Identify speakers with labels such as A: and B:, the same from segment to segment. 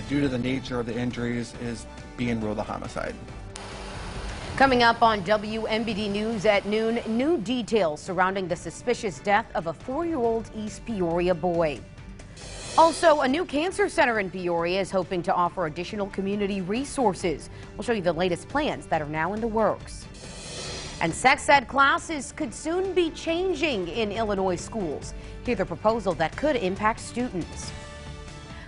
A: due to the nature of the injuries, is being ruled a homicide.
B: Coming up on WMBD News at noon, new details surrounding the suspicious death of a 4-year-old East Peoria boy. Also, a new cancer center in Peoria is hoping to offer additional community resources. We'll show you the latest plans that are now in the works. And sex ed classes could soon be changing in Illinois schools. Hear the proposal that could impact students.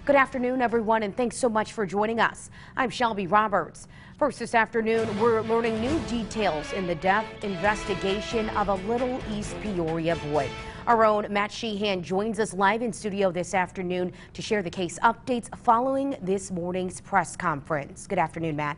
B: Good afternoon, everyone, and thanks so much for joining us. I'm Shelbey Roberts. First this afternoon, we're learning new details in the death investigation of a little East Peoria boy. Our own Matt Sheehan joins us live in studio this afternoon to share the case updates following this morning's press conference. Good afternoon, Matt.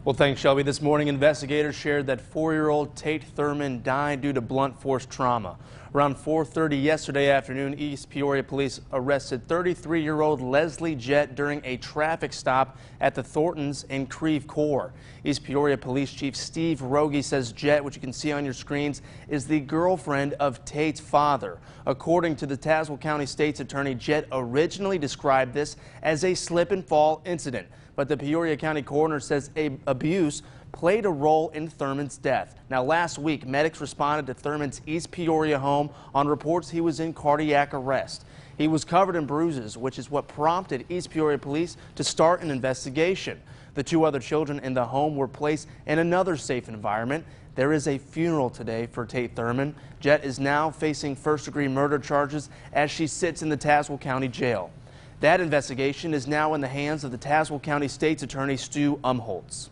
C: Well, thanks, Shelby. This morning, investigators shared that 4-year-old Tate Thurman died due to blunt force trauma. Around 4:30 yesterday afternoon, East Peoria police arrested 33-year-old Leslie Jett during a traffic stop at the Thorntons in Creve Coeur. East Peoria Police Chief Steve Rogie says Jett, which you can see on your screens, is the girlfriend of Tate's father. According to the Tazewell County State's Attorney, Jett originally described this as a slip and fall incident, but the Peoria County Coroner says abuse played a role in Thurman's death. Now, last week, medics responded to Thurman's East Peoria home on reports he was in cardiac arrest. He was covered in bruises, which is what prompted East Peoria police to start an investigation. The 2 other children in the home were placed in another safe environment. There is a funeral today for Tate Thurman. Jett is now facing first-degree murder charges as she sits in the Tazewell County Jail. That investigation is now in the hands of the Tazewell County State's Attorney Stu Umholtz.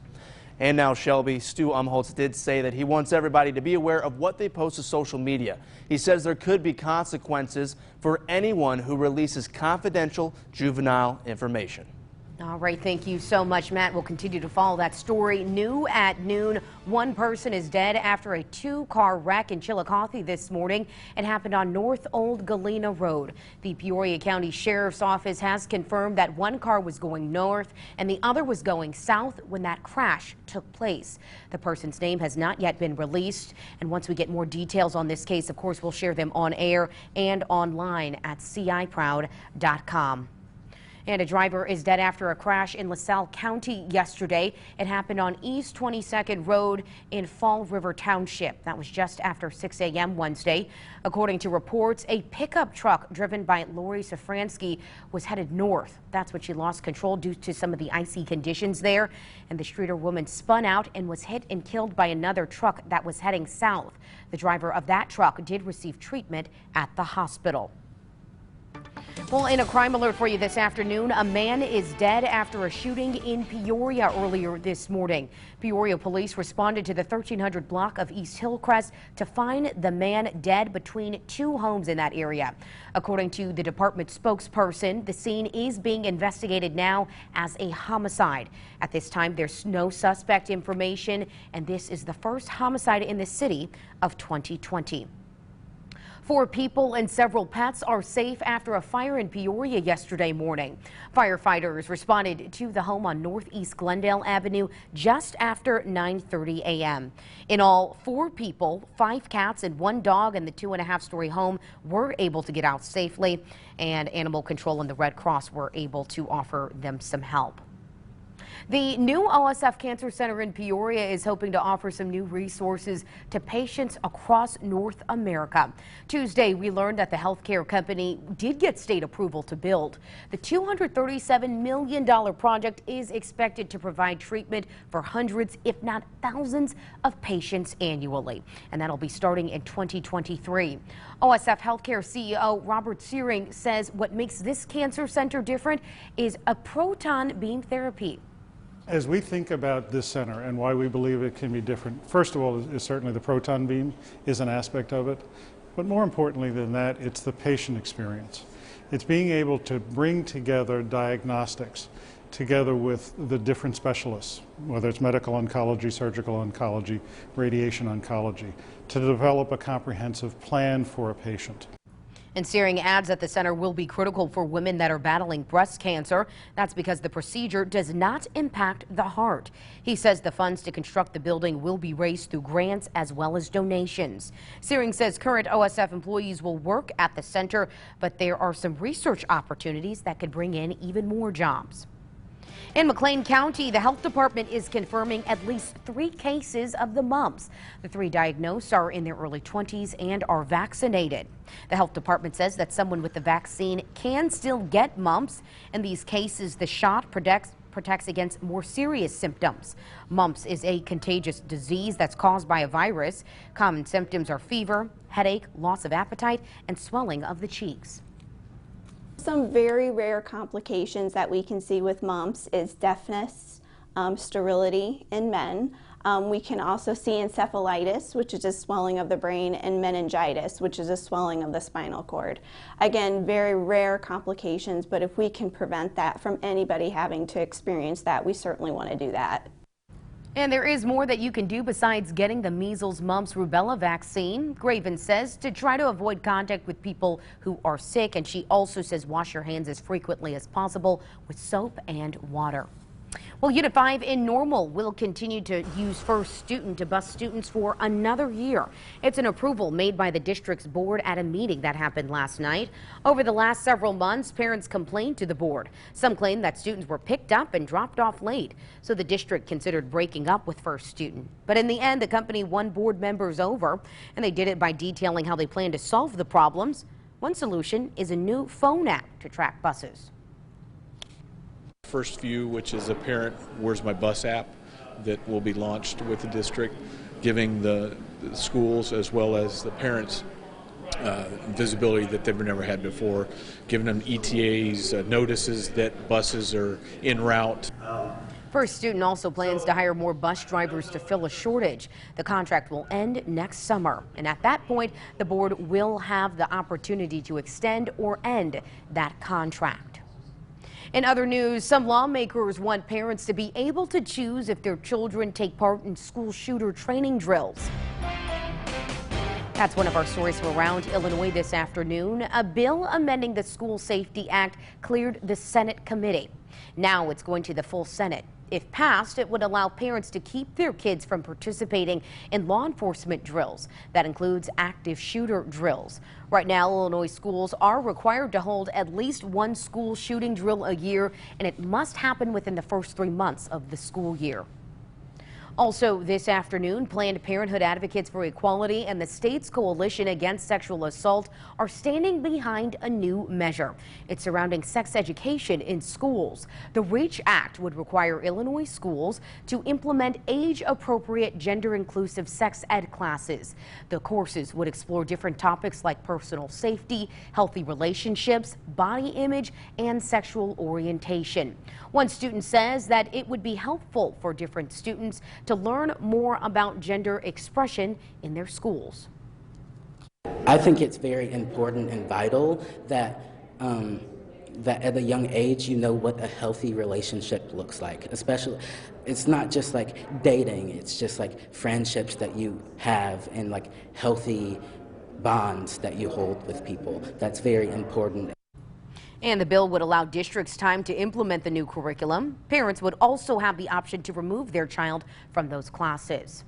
C: And now, Shelby, Stu Umholtz did say that he wants everybody to be aware of what they post to social media. He says there could be consequences for anyone who releases confidential juvenile information.
B: All right, thank you so much, Matt. We'll continue to follow that story. New at noon, 1 person is dead after a 2-car wreck in Chillicothe this morning. It happened on North Old Galena Road. The Peoria County Sheriff's Office has confirmed that 1 car was going north and the other was going south when that crash took place. The person's name has not yet been released, and once we get more details on this case, of course, we'll share them on air and online at ciproud.com. And a driver is dead after a crash in LaSalle County yesterday. It happened on East 22nd Road in Fall River Township. That was just after 6 a.m. Wednesday. According to reports, a pickup truck driven by Lori Safransky was headed north. That's when she lost control due to some of the icy conditions there. And the Streeter woman spun out and was hit and killed by another truck that was heading south. The driver of that truck did receive treatment at the hospital. Well, in a crime alert for you this afternoon, a man is dead after a shooting in Peoria earlier this morning. Peoria police responded to the 1300 block of East Hillcrest to find the man dead between 2 homes in that area. According to the department spokesperson, the scene is being investigated now as a homicide. At this time, there's no suspect information, and this is the first homicide in the city of 2020. 4 people and several pets are safe after a fire in Peoria yesterday morning. Firefighters responded to the home on Northeast Glendale Avenue just after 9:30 a.m. In all, 4 people, 5 cats and 1 dog in the 2.5-story home were able to get out safely, and Animal Control and the Red Cross were able to offer them some help. The new OSF Cancer Center in Peoria is hoping to offer some new resources to patients across North America. Tuesday, we learned that the healthcare company did get state approval to build. The $237 million project is expected to provide treatment for hundreds, if not thousands, of patients annually. And that'll be starting in 2023. OSF Healthcare CEO Robert Searing says what makes this cancer center different is a proton beam therapy.
D: As we think about this center and why we believe it can be different, first of all, is certainly the proton beam is an aspect of it. But more importantly than that, it's the patient experience. It's being able to bring together diagnostics together with the different specialists, whether it's medical oncology, surgical oncology, radiation oncology, to develop a comprehensive plan for a patient.
B: And Searing adds that the center will be critical for women that are battling breast cancer. That's because the procedure does not impact the heart. He says the funds to construct the building will be raised through grants as well as donations. Searing says current OSF employees will work at the center, but there are some research opportunities that could bring in even more jobs. In McLean County, the health department is confirming at least 3 cases of the mumps. The 3 diagnosed are in their early 20s and are vaccinated. The health department says that someone with the vaccine can still get mumps. In these cases, the shot protects against more serious symptoms. Mumps is a contagious disease that's caused by a virus. Common symptoms are fever, headache, loss of appetite, and swelling of the cheeks.
E: Some very rare complications that we can see with mumps is deafness, sterility in men. We can also see encephalitis, which is a swelling of the brain, and meningitis, which is a swelling of the spinal cord. Again, very rare complications, but if we can prevent that from anybody having to experience that, we certainly want to do that.
B: And there is more that you can do besides getting the measles, mumps, rubella vaccine. Graven says to try to avoid contact with people who are sick, and she also says wash your hands as frequently as possible with soap and water. Well, Unit 5 in Normal will continue to use First Student to bus students for another year. It's an approval made by the district's board at a meeting that happened last night. Over the last several months, parents complained to the board. Some claim that students were picked up and dropped off late, so the district considered breaking up with First Student. But in the end, the company won board members over, and they did it by detailing how they plan to solve the problems. One solution is a new phone app to track buses.
F: First View, which is a parent Where's My Bus app that will be launched with the district, giving the schools as well as the parents visibility that they've never had before, giving them ETAs, notices that buses are en route.
B: First Student also plans to hire more bus drivers to fill a shortage. The contract will end next summer, and at that point, the board will have the opportunity to extend or end that contract. In other news, some lawmakers want parents to be able to choose if their children take part in school shooter training drills. That's one of our stories from around Illinois this afternoon. A bill amending the School Safety Act cleared the Senate committee. Now it's going to the full Senate. If passed, it would allow parents to keep their kids from participating in law enforcement drills. That includes active shooter drills. Right now, Illinois schools are required to hold at least one school shooting drill a year, and it must happen within the first 3 months of the school year. Also this afternoon, Planned Parenthood Advocates for Equality and the state's Coalition Against Sexual Assault are standing behind a new measure. It's surrounding sex education in schools. The REACH Act would require Illinois schools to implement age-appropriate, gender-inclusive sex ed classes. The courses would explore different topics like personal safety, healthy relationships, body image, and sexual orientation. One student says that it would be helpful for different students to learn more about gender expression in their schools.
G: I think it's very important and vital that that at a young age you know what a healthy relationship looks like. Especially, it's not just like dating, it's just like friendships that you have and like healthy bonds that you hold with people. That's very important.
B: And the bill would allow districts time to implement the new curriculum. Parents would also have the option to remove their child from those classes.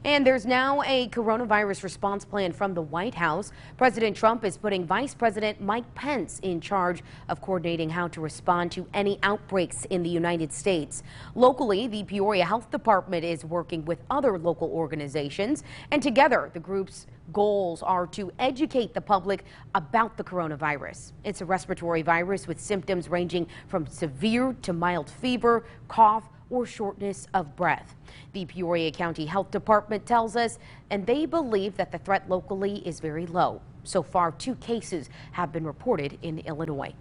B: And there's now a coronavirus response plan from the White House. President Trump is putting Vice President Mike Pence in charge of coordinating how to respond to any outbreaks in the United States. Locally, the Peoria Health Department is working with other local organizations, and together the group's goals are to educate the public about the coronavirus. It's a respiratory virus with symptoms ranging from severe to mild fever, cough, or shortness of breath. The Peoria County Health Department tells us, and they believe that the threat locally is very low. So far, 2 cases have been reported in Illinois.